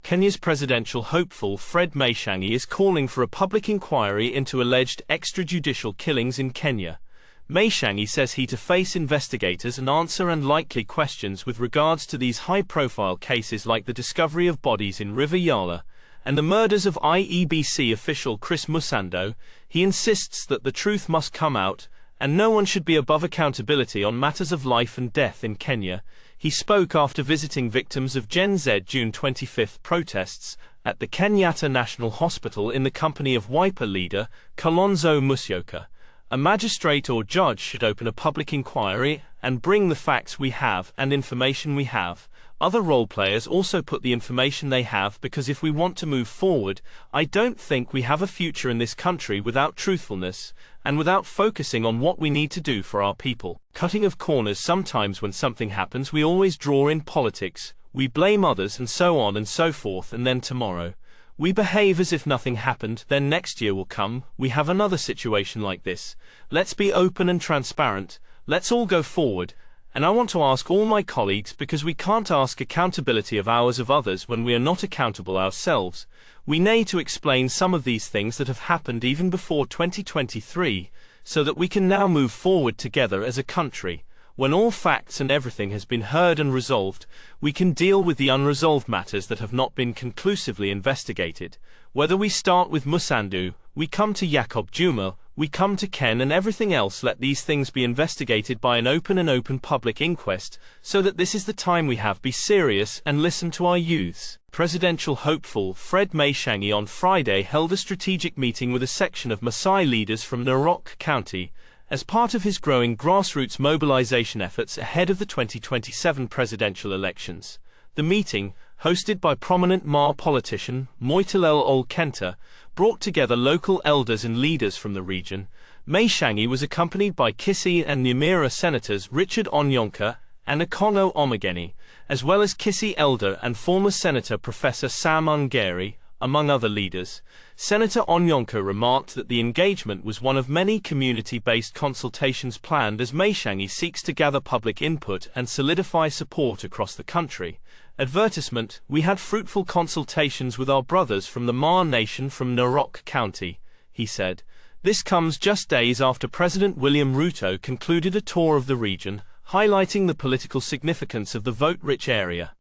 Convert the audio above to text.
Kenya's presidential hopeful Fred Matiangi is calling for a public inquiry into alleged extrajudicial killings in Kenya. Matiangi says he to face investigators and answer unlikely questions with regards to these high-profile cases like the discovery of bodies in River Yala and the murders of IEBC official Chris Musando. He insists that the truth must come out, and no one should be above accountability on matters of life and death in Kenya. He spoke after visiting victims of Gen Z June 25 protests at the Kenyatta National Hospital in the company of Wiper leader Kalonzo Musyoka. A magistrate or judge should open a public inquiry and bring the facts we have and information we have. Other role players also put the information they have, because if we want to move forward, I don't think we have a future in this country without truthfulness and without focusing on what we need to do for our people. Cutting of corners. Sometimes when something happens we always draw in politics, we blame others and so on and so forth, and then tomorrow we behave as if nothing happened, then next year will come, we have another situation like this. Let's be open and transparent, let's all go forward. And I want to ask all my colleagues, because we can't ask accountability of ours of others when we are not accountable ourselves. We need to explain some of these things that have happened even before 2023, so that we can now move forward together as a country. When all facts and everything has been heard and resolved, we can deal with the unresolved matters that have not been conclusively investigated. Whether we start with Musando, we come to Jacob Juma, we come to Ken and everything else, let these things be investigated by an open public inquest, so that this is the time we have. Be serious and listen to our youths. Presidential hopeful Fred Matiangi on Friday held a strategic meeting with a section of Maasai leaders from Naroko County, as part of his growing grassroots mobilization efforts ahead of the 2027 presidential elections. The meeting, hosted by prominent Maa politician Moitalel Ol Kenta, brought together local elders and leaders from the region. Matiangi was accompanied by Kisii and Nyamira senators Richard Onyonka and Akongo Omogeni, as well as Kisii elder and former senator Professor Sam Ungeri, among other leaders. Senator Onyonka remarked that the engagement was one of many community-based consultations planned as Matiangi seeks to gather public input and solidify support across the country. Advertisement: we had fruitful consultations with our brothers from the Maa Nation from Naroko County, he said. This comes just days after President William Ruto concluded a tour of the region, highlighting the political significance of the vote-rich area.